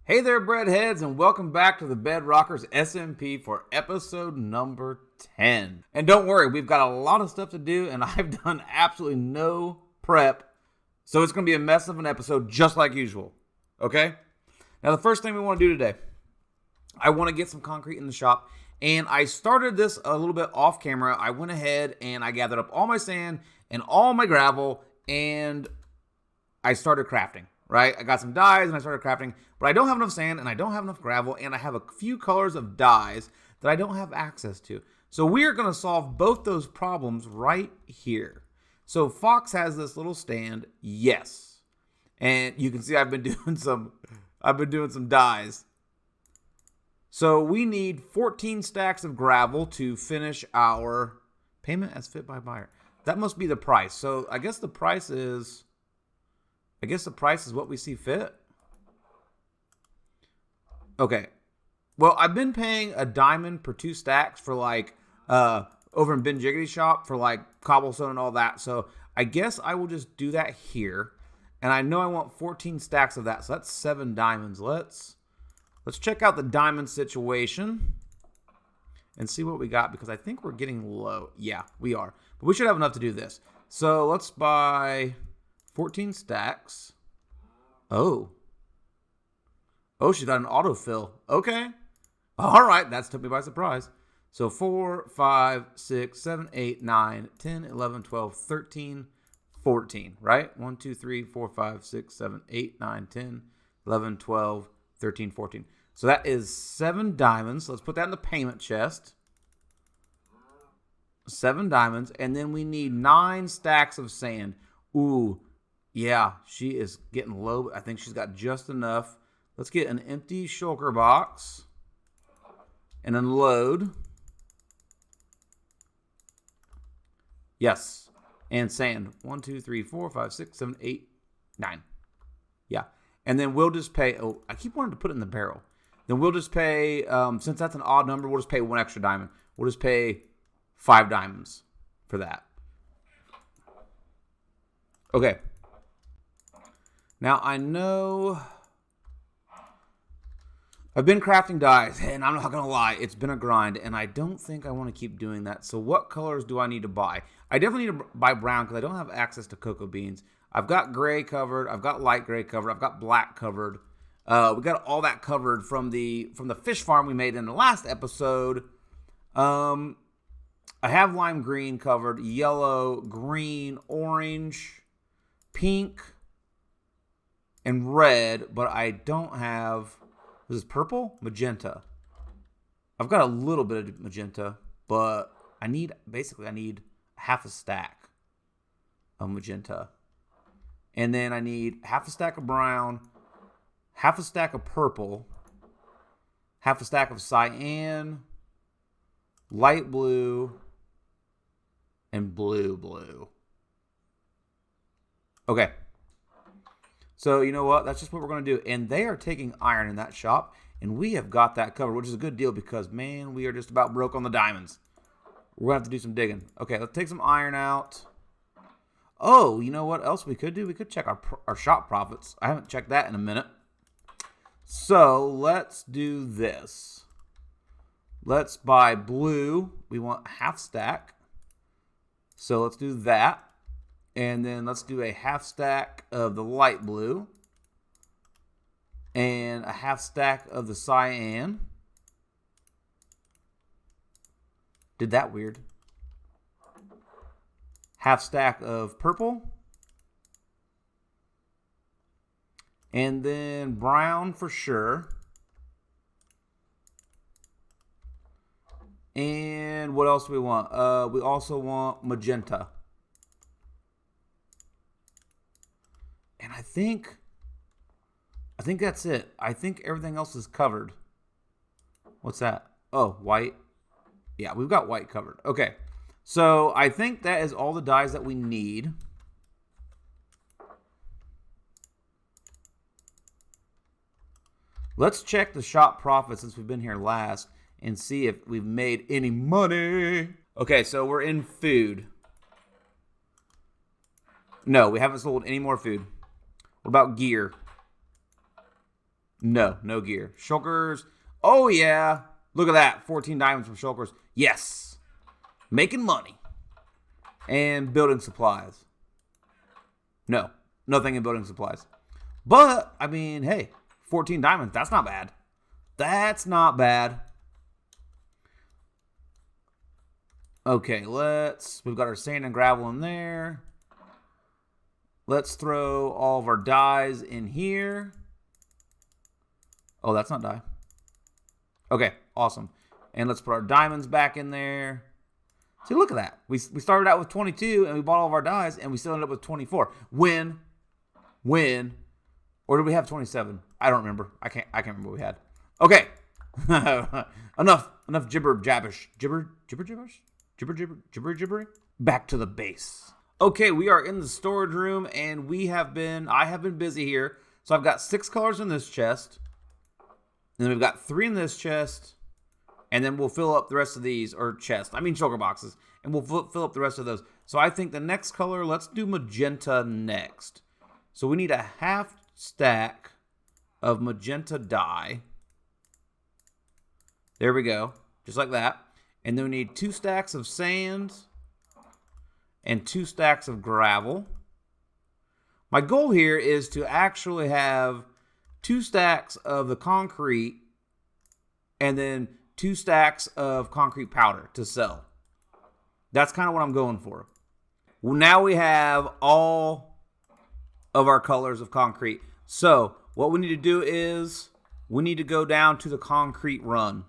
Hey there, breadheads, and welcome back to the Bedrockers SMP for episode number 10. And don't worry, we've got a lot of stuff to do, and I've done absolutely no prep, so it's going to be a mess of an episode just like usual, okay? Now, the first thing we want to do today, I want to get some concrete in the shop, and I started this a little bit off camera. I went ahead and I gathered up all my sand and all my gravel, and I started crafting. Right? I got some dyes and I started crafting, but I don't have enough sand and I don't have enough gravel and I have a few colors of dyes that I don't have access to. So we are going to solve both those problems right here. So Fox has this little stand, yes. And you can see I've been doing some dyes. So we need 14 stacks of gravel to finish our payment as fit by buyer. That must be the price. So I guess the price is what we see fit. Okay. Well, I've been paying a diamond per 2 stacks for over in Ben Jiggity's shop for cobblestone and all that. So I guess I will just do that here. And I know I want 14 stacks of that. So that's 7 diamonds. Let's check out the diamond situation and see what we got, because I think we're getting low. Yeah, we are. But we should have enough to do this. So let's buy 14 stacks. Oh, she's got an autofill. Okay. All right. That's took me by surprise. So 4, 5, 6, 7, 8, 9, 10, 11, 12, 13, 14, right? 1, 2, 3, 4, 5, 6, 7, 8, 9, 10, 11, 12, 13, 14. So that is 7 diamonds. Let's put that in the payment chest. 7 diamonds. And then we need 9 stacks of sand. Ooh. Yeah, she is getting low, but I think she's got just enough. Let's get an empty shulker box and unload. Yes. And sand. 1, 2, 3, 4, 5, 6, 7, 8, 9. Yeah. And then we'll just pay. Oh, I keep wanting to put it in the barrel. Then we'll just pay, since that's an odd number, we'll just pay 1 extra diamond. We'll just pay 5 diamonds for that. Okay. Now, I know I've been crafting dyes, and I'm not going to lie, it's been a grind, and I don't think I want to keep doing that. So what colors do I need to buy? I definitely need to buy brown because I don't have access to cocoa beans. I've got gray covered. I've got light gray covered. I've got black covered. We got all that covered from the fish farm we made in the last episode. I have lime green covered, yellow, green, orange, pink, and red, but I don't have, this is purple? Magenta. I've got a little bit of magenta, but I need half a stack of magenta. And then I need half a stack of brown, half a stack of purple, half a stack of cyan, light blue, and blue. Okay. So, you know what? That's just what we're going to do. And they are taking iron in that shop, and we have got that covered, which is a good deal because, man, we are just about broke on the diamonds. We're going to have to do some digging. Okay, let's take some iron out. Oh, you know what else we could do? We could check our shop profits. I haven't checked that in a minute. So, let's do this. Let's buy blue. We want half stack. So, let's do that. And then let's do a half stack of the light blue. And a half stack of the cyan. Did that weird. Half stack of purple. And then brown for sure. And what else do we want? We also want magenta. And I think that's it. I think everything else is covered. What's that? Oh, white. Yeah, we've got white covered. Okay. So I think that is all the dyes that we need. Let's check the shop profit since we've been here last and see if we've made any money. Okay, so we're in food. No, we haven't sold any more food. What about gear? No, no gear. Shulkers. Oh, yeah. Look at that. 14 diamonds from Shulkers. Yes. Making money. And building supplies. No. Nothing in building supplies. But, I mean, hey. 14 diamonds. That's not bad. That's not bad. Okay, we've got our sand and gravel in there. Let's throw all of our dyes in here. Oh, that's not dye. Okay, awesome. And let's put our diamonds back in there. See, look at that. We started out with 22 and we bought all of our dyes and we still ended up with 24. When, or did we have 27? I don't remember. I can't remember what we had. Okay. enough gibber jabbish. Gibber. Back to the base. Okay, we are in the storage room and I have been busy here. So I've got 6 colors in this chest. And then we've got 3 in this chest. And then we'll fill up the rest of these, or shulker boxes. And we'll fill up the rest of those. So I think the next color, let's do magenta next. So we need a half stack of magenta dye. There we go. Just like that. And then we need 2 stacks of sand and 2 stacks of gravel. My goal here is to actually have 2 stacks of the concrete and then 2 stacks of concrete powder to sell. That's kind of what I'm going for. Well, now we have all of our colors of concrete. So what we need to do is we need to go down to the concrete run.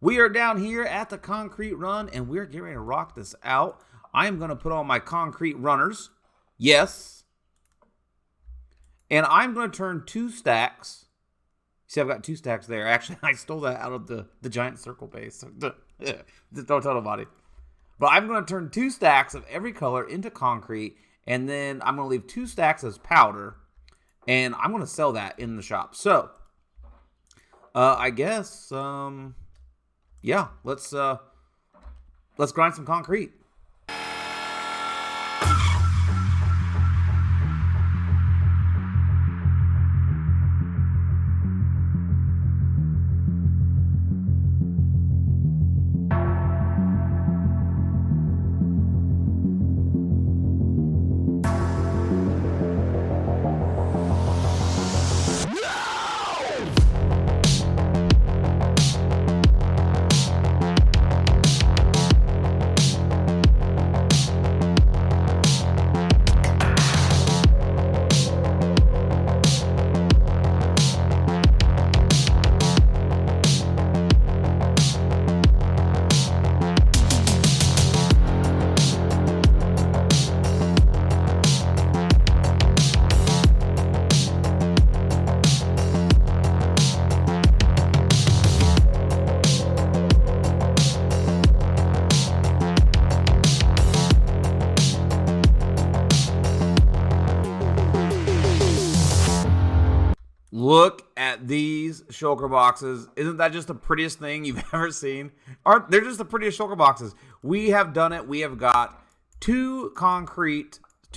We are down here at the concrete run and we're getting ready to rock this out. I am going to put on my concrete runners. Yes. And I'm going to turn 2 stacks. See, I've got 2 stacks there. Actually, I stole that out of the giant circle base. Just don't tell nobody. But I'm going to turn 2 stacks of every color into concrete. And then I'm going to leave 2 stacks as powder. And I'm going to sell that in the shop. So, I guess, yeah, let's grind some concrete. Look at these shulker boxes. Isn't that just the prettiest thing you've ever seen? They're just the prettiest shulker boxes. We have done it. We have got 2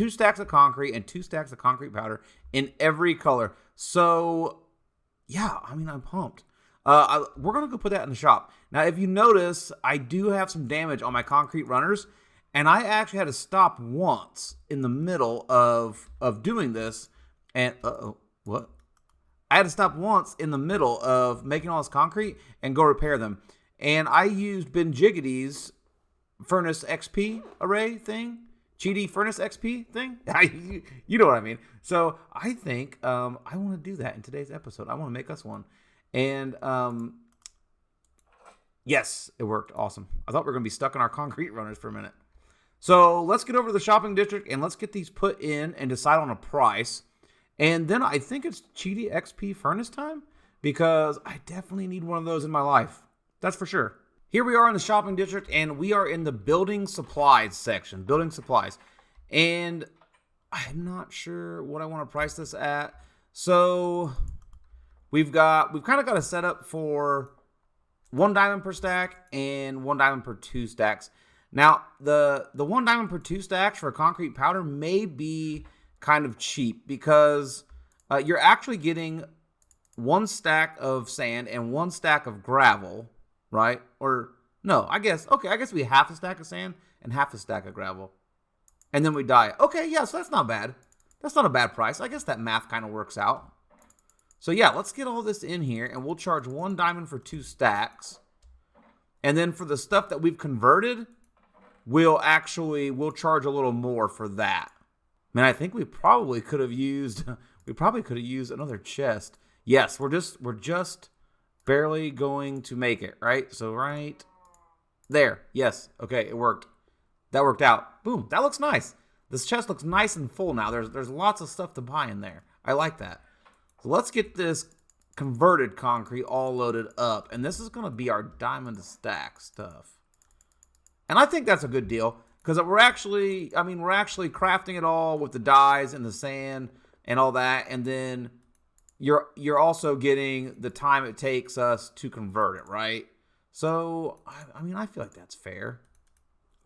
stacks of concrete and 2 stacks of concrete powder in every color. So, yeah, I mean, I'm pumped. We're going to go put that in the shop. Now, if you notice, I do have some damage on my concrete runners, and I actually had to stop once in the middle of doing this. And, what? I had to stop once in the middle of making all this concrete and go repair them. And I used Ben Jiggity's Furnace XP array thing. Cheaty Furnace XP thing. You know what I mean. So I think I want to do that in today's episode. I want to make us one. And yes, it worked. Awesome. I thought we were going to be stuck in our concrete runners for a minute. So let's get over to the shopping district and let's get these put in and decide on a price. And then I think it's Cheaty XP Furnace time because I definitely need one of those in my life. That's for sure. Here we are in the shopping district and we are in the building supplies section. Building supplies. And I'm not sure what I want to price this at. So we've kind of got a setup for 1 diamond per stack and 1 diamond per 2 stacks. Now, the 1 diamond per 2 stacks for concrete powder may be kind of cheap because you're actually getting 1 stack of sand and 1 stack of gravel, right? Or no, I guess we half a stack of sand and half a stack of gravel. And then we die. Okay, yeah, so that's not bad. That's not a bad price. I guess that math kind of works out. So yeah, let's get all this in here, and we'll charge 1 diamond for 2 stacks. And then for the stuff that we've converted, we'll charge a little more for that. Man, I think we probably could have used another chest. Yes, we're just barely going to make it, right? So right there. Yes. Okay, it worked. That worked out. Boom. That looks nice. This chest looks nice and full now. There's lots of stuff to buy in there. I like that. So let's get this converted concrete all loaded up. And this is going to be our diamond stack stuff. And I think that's a good deal because we're actually crafting it all with the dyes and the sand and all that. And then you're also getting the time it takes us to convert it, right? So, I feel like that's fair.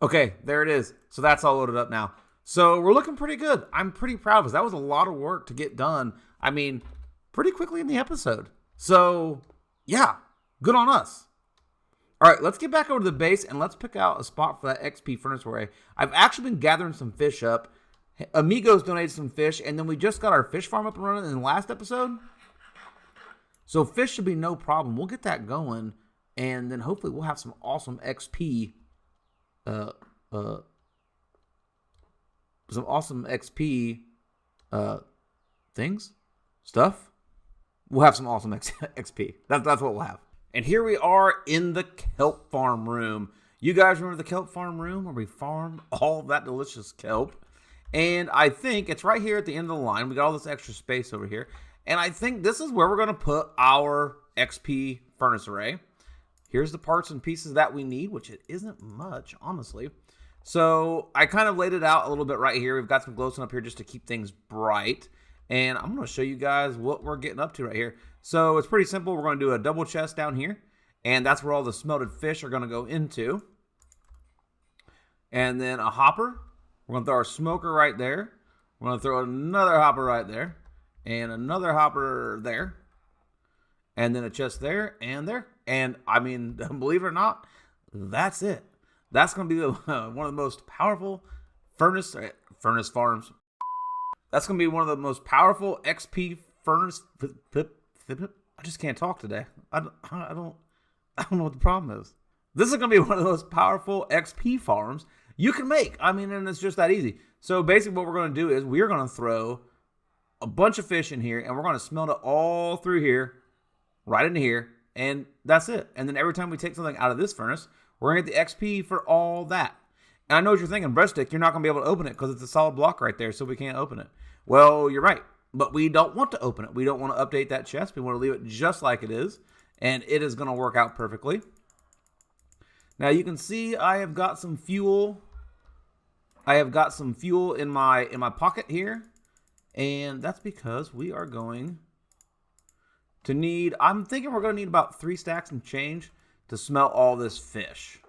Okay, there it is. So that's all loaded up now. So we're looking pretty good. I'm pretty proud because that was a lot of work to get done. Pretty quickly in the episode. So, yeah, good on us. All right, let's get back over to the base and let's pick out a spot for that XP furnace array. I've actually been gathering some fish up. Amigos donated some fish, and then we just got our fish farm up and running in the last episode. So fish should be no problem. We'll get that going, and then hopefully we'll have some awesome XP stuff. We'll have some awesome XP. That's what we'll have. And here we are in the kelp farm room. You guys remember the kelp farm room where we farm all that delicious kelp? And I think it's right here at the end of the line. We got all this extra space over here. And I think this is where we're going to put our XP furnace array. Here's the parts and pieces that we need, which it isn't much, honestly. So I kind of laid it out a little bit right here. We've got some glowstone up here just to keep things bright. And I'm going to show you guys what we're getting up to right here. So it's pretty simple. We're going to do a double chest down here. And that's where all the smelted fish are going to go into. And then a hopper. We're going to throw our smoker right there. We're going to throw another hopper right there. And another hopper there. And then a chest there and there. And, believe it or not, that's it. That's going to be one of the most powerful furnace farms. That's going to be one of the most powerful XP furnace. I just can't talk today. I don't know what the problem is. This is going to be one of the most powerful XP farms you can make. And it's just that easy. So basically what we're going to do is we're going to throw a bunch of fish in here and we're going to smelt it all through here, right into here, and that's it. And then every time we take something out of this furnace, we're going to get the XP for all that. And I know what you're thinking, breadstick, you're not going to be able to open it because it's a solid block right there, so we can't open it. Well, you're right, but we don't want to open it. We don't want to update that chest. We want to leave it just like it is, and it is going to work out perfectly. Now you can see I have got some fuel. I have got some fuel in my pocket here, and that's because we are going to need, I'm thinking we're going to need about 3 stacks and change to smelt all this fish.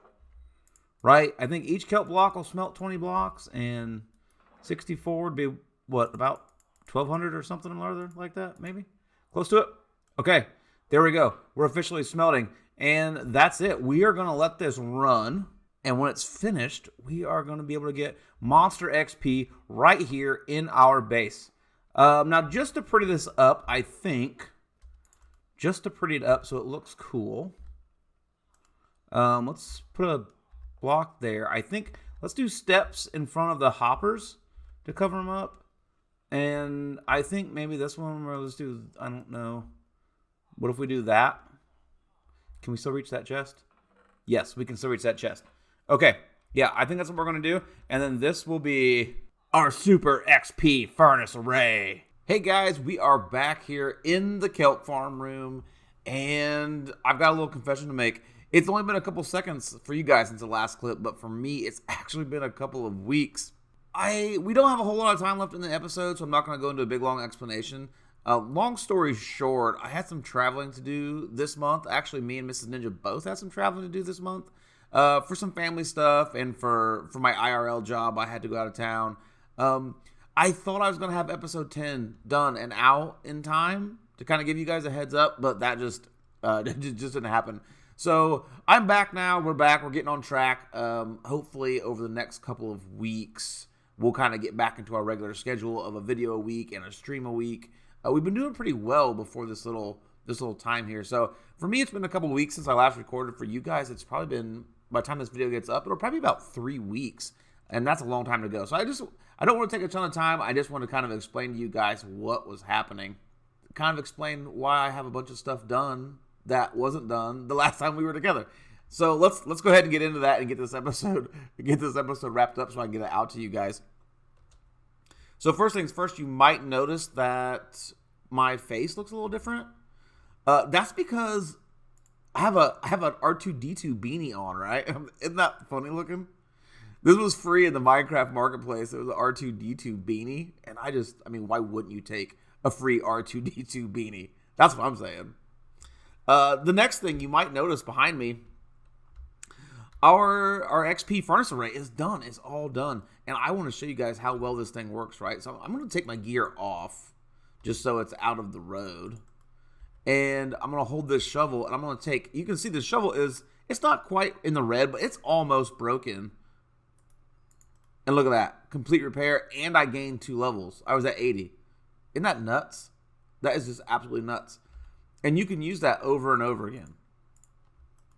Right? I think each kelp block will smelt 20 blocks, and 64 would be, what, about 1,200 or something or other like that, maybe? Close to it? Okay, there we go. We're officially smelting, and that's it. We are going to let this run, and when it's finished, we are going to be able to get monster XP right here in our base. Now, just to pretty this up, I think, just to pretty it up so it looks cool, let's put a block there. I think let's do steps in front of the hoppers to cover them up. And I think maybe this one, or let's do, I don't know. What if we do that? Can we still reach that chest? Yes, we can still reach that chest. Okay, yeah, I think that's what we're going to do. And then this will be our super XP furnace array. Hey guys, we are back here in the kelp farm room, and I've got a little confession to make. It's only been a couple seconds for you guys since the last clip, but for me, it's actually been a couple of weeks. We don't have a whole lot of time left in the episode, so I'm not going to go into a big, long explanation. Long story short, I had some traveling to do this month. Actually, me and Mrs. Ninja both had some traveling to do this month for some family stuff, and for my IRL job, I had to go out of town. I thought I was going to have episode 10 done and out in time to kind of give you guys a heads up, but that just didn't happen. So I'm back now. We're back. We're getting on track. Hopefully over the next couple of weeks, we'll kind of get back into our regular schedule of a video a week and a stream a week. We've been doing pretty well before this little time here. So for me, it's been a couple of weeks since I last recorded. For you guys, it's probably been, by the time this video gets up, it'll probably be about 3 weeks. And that's a long time to go. So I don't want to take a ton of time. I just want to kind of explain to you guys what was happening. Kind of explain why I have a bunch of stuff done that wasn't done the last time we were together. So let's go ahead and get into that and get this episode wrapped up so I can get it out to you guys. So first things first, you might notice that my face looks a little different. That's because I have an R2-D2 beanie on, right? Isn't that funny looking? This was free in the Minecraft marketplace. It was an R2-D2 beanie, and I mean, why wouldn't you take a free R2-D2 beanie? That's what I'm saying. The next thing you might notice behind me, our XP furnace array is done. It's all done. And I want to show you guys how well this thing works, right? So I'm going to take my gear off just so it's out of the road. And I'm going to hold this shovel, and I'm going to take, you can see the shovel it's not quite in the red, but it's almost broken. And look at that, complete repair, and I gained 2 levels. I was at 80. Isn't that nuts? That is just absolutely nuts. And you can use that over and over again.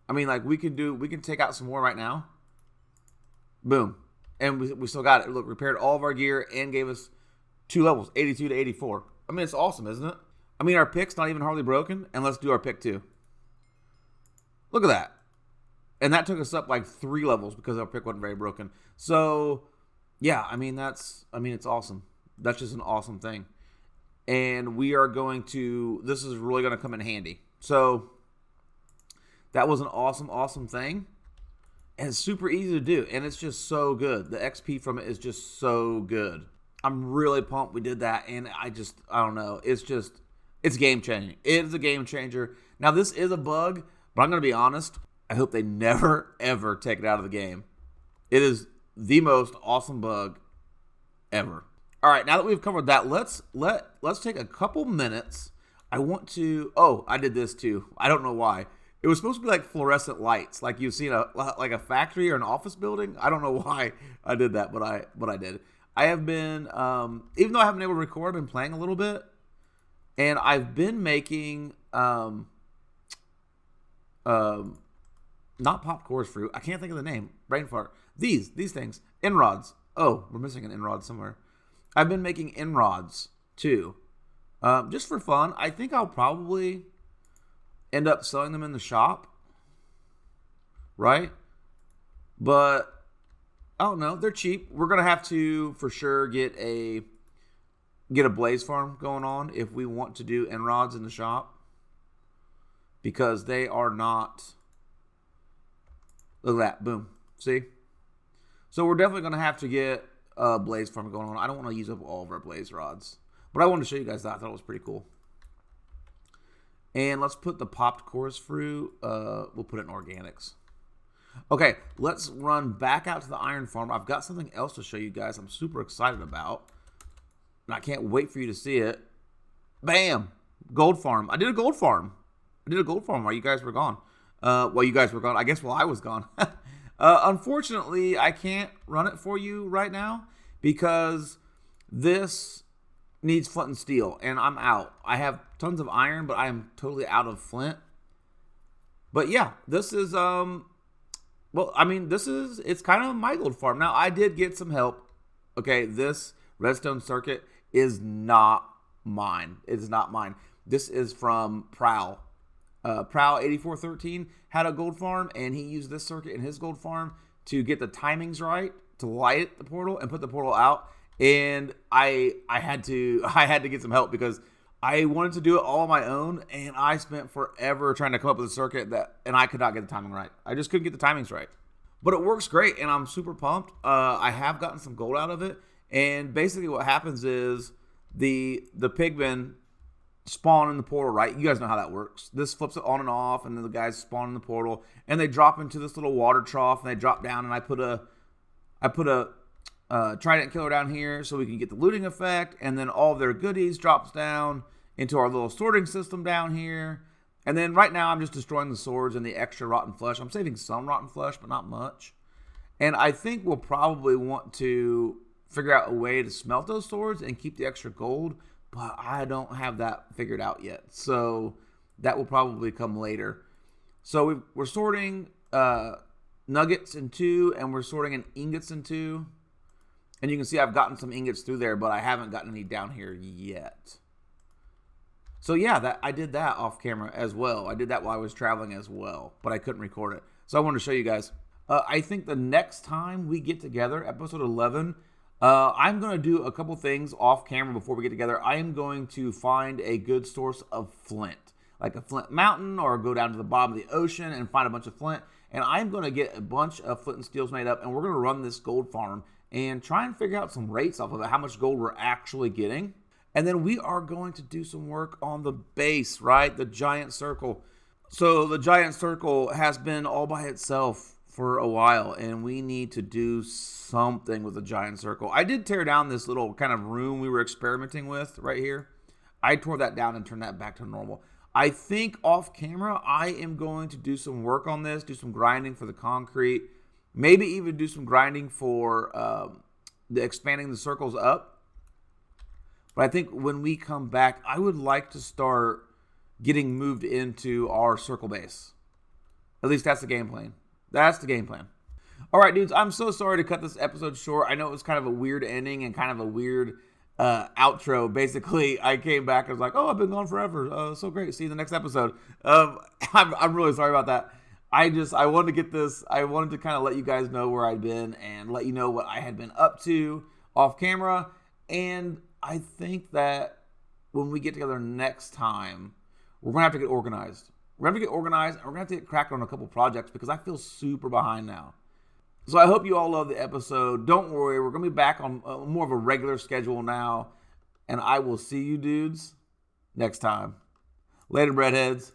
I mean, like we can take out some more right now. Boom. And we still got it. Look, repaired all of our gear and gave us 2 levels, 82 to 84. I mean, it's awesome, isn't it? I mean, our pick's not even hardly broken, and let's do our pick too. Look at that. And that took us up like 3 levels because our pick wasn't very broken. So, yeah, I mean, it's awesome. That's just an awesome thing. And we are going to, this is really going to come in handy. So that was an awesome, awesome thing. And it's super easy to do. And it's just so good. The XP from it is just so good. I'm really pumped we did that. And I don't know. It's game changing. It is a game changer. Now this is a bug, but I'm going to be honest. I hope they never, ever take it out of the game. It is the most awesome bug ever. All right, now that we've covered that, let's take a couple minutes. I did this too. I don't know why. It was supposed to be like fluorescent lights, like you've seen like a factory or an office building. I don't know why I did that, but I did. I have been, even though I haven't been able to record, I've been playing a little bit, and I've been making not pop course fruit. I can't think of the name. Brain fart. These things. Inrods. Oh, we're missing an inrod somewhere. I've been making inrods too, just for fun. I think I'll probably end up selling them in the shop, right? But I don't know. They're cheap. We're gonna have to for sure get a blaze farm going on if we want to do inrods in the shop, because they are not. Look at that. Boom. See? So we're definitely gonna have to get a blaze farm going on. I don't want to use up all of our blaze rods, but I wanted to show you guys that. I thought it was pretty cool. And let's put the popped chorus fruit. We'll put it in organics. Okay, let's run back out to the iron farm. I've got something else to show you guys I'm super excited about, and I can't wait for you to see it. Bam! Gold farm. I did a gold farm while you guys were gone. I guess while I was gone. Unfortunately, I can't run it for you right now because this needs flint and steel, and I'm out. I have tons of iron, but I am totally out of flint. But yeah, this is, it's kind of my gold farm. Now, I did get some help. Okay, this redstone circuit is not mine. It is not mine. This is from Prowl. Prowl 8413 had a gold farm, and he used this circuit in his gold farm to get the timings right, to light the portal and put the portal out. And I had to get some help because I wanted to do it all on my own, and I spent forever trying to come up with a circuit and I could not get the timing right. I just couldn't get the timings right. But it works great, and I'm super pumped. I have gotten some gold out of it, and basically what happens is the pigmen spawn in the portal, right? You guys know how that works. This flips it on and off, and then the guys spawn in the portal, and they drop into this little water trough, and they drop down, and I put a trident killer down here so we can get the looting effect, and then all of their goodies drops down into our little sorting system down here. And then right now I'm just destroying the swords and the extra rotten flesh. I'm saving some rotten flesh, but not much. And I think we'll probably want to figure out a way to smelt those swords and keep the extra gold, but I don't have that figured out yet. So that will probably come later. So we're sorting nuggets in 2, and we're sorting in ingots in 2. And you can see I've gotten some ingots through there, but I haven't gotten any down here yet. So yeah, I did that off camera as well. I did that while I was traveling as well, but I couldn't record it. So I wanted to show you guys. I think the next time we get together, episode 11, I'm going to do a couple things off camera before we get together. I am going to find a good source of flint, like a flint mountain, or go down to the bottom of the ocean and find a bunch of flint. And I'm going to get a bunch of flint and steels made up, and we're going to run this gold farm and try and figure out some rates off of it, how much gold we're actually getting. And then we are going to do some work on the base, right? The giant circle. So the giant circle has been all by itself for a while, and we need to do something with the giant circle. I did tear down this little kind of room we were experimenting with right here. I tore that down and turned that back to normal. I think off camera, I am going to do some work on this, do some grinding for the concrete, maybe even do some grinding for the expanding the circles up. But I think when we come back, I would like to start getting moved into our circle base. At least that's the game plan. That's the game plan. All right, dudes, I'm so sorry to cut this episode short. I know it was kind of a weird ending and kind of a weird outro. Basically, I came back and was like, oh, I've been gone forever. So great. See you in the next episode. I'm really sorry about that. I wanted to get this. I wanted to kind of let you guys know where I'd been and let you know what I had been up to off camera. And I think that when we get together next time, we're going to have to get organized. We're going to have to get organized, and we're going to have to get cracked on a couple projects because I feel super behind now. So I hope you all love the episode. Don't worry, we're going to be back on more of a regular schedule now. And I will see you dudes next time. Later, breadheads.